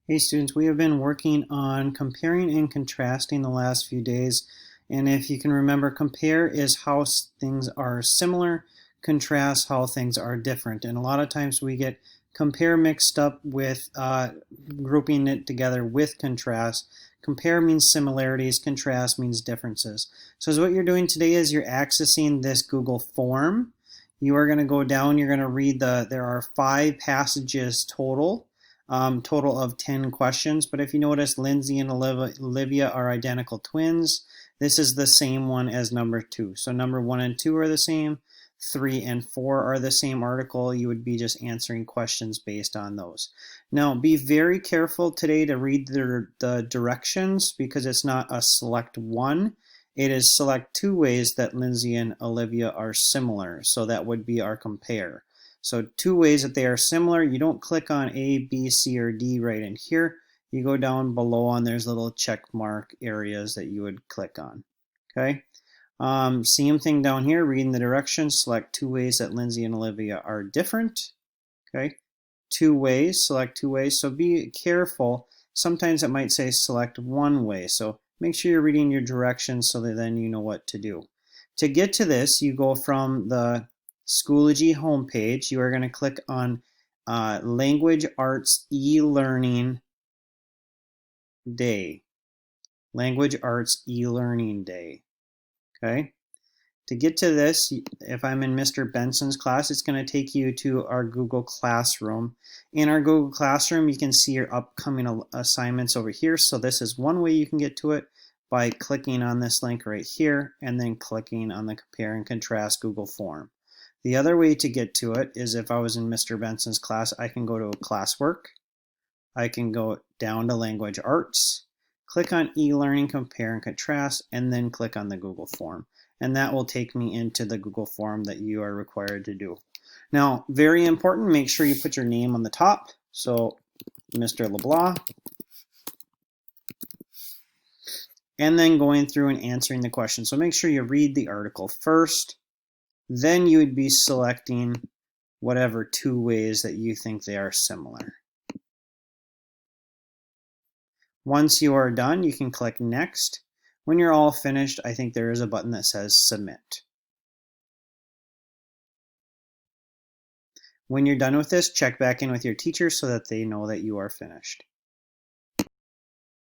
Hey students, we have been working on comparing and contrasting the last few days. And if you can remember, compare is how things are similar, contrast how things are different. And a lot of times we get compare mixed up with grouping it together with contrast. Compare means similarities, contrast means differences. So what you're doing today is you're accessing this Google form. You are going to go down, you're going to read there are 5 passages total of 10 questions. But if you notice, Lindsay and Olivia are identical twins. This is the same one as number 2. So number 1 and 2 are the same. 3 and 4 are the same article. You would be just answering questions based on those. Now, be very careful today to read the directions because it's not a select one. It is select 2 ways that Lindsay and Olivia are similar. So that would be our compare. So 2 ways that they are similar. You don't click on A, B, C, or D right in here. You go down below and there's little check mark areas that you would click on. Okay. Same thing down here, reading the directions, select 2 ways that Lindsay and Olivia are different. Okay. 2 ways, select 2 ways. So be careful. Sometimes it might say select 1 way. So make sure you're reading your directions so that then you know what to do. To get to this, you go from the Schoology homepage. You are going to click on Language Arts e-learning day. Language Arts e-learning day. Okay. To get to this, if I'm in Mr. Benson's class, it's going to take you to our Google Classroom. In our Google Classroom, you can see your upcoming assignments over here. So this is one way you can get to it by clicking on this link right here and then clicking on the Compare and Contrast Google form. The other way to get to it is if I was in Mr. Benson's class, I can go to Classwork. I can go down to Language Arts, click on e-learning, compare and contrast, and then click on the Google form. And that will take me into the Google form that you are required to do. Now, very important, make sure you put your name on the top. So, Mr. LeBlanc. And then going through and answering the question. So make sure you read the article first. Then you would be selecting whatever 2 ways that you think they are similar. Once you are done, you can click Next. When you're all finished, I think there is a button that says Submit. When you're done with this, check back in with your teacher so that they know that you are finished.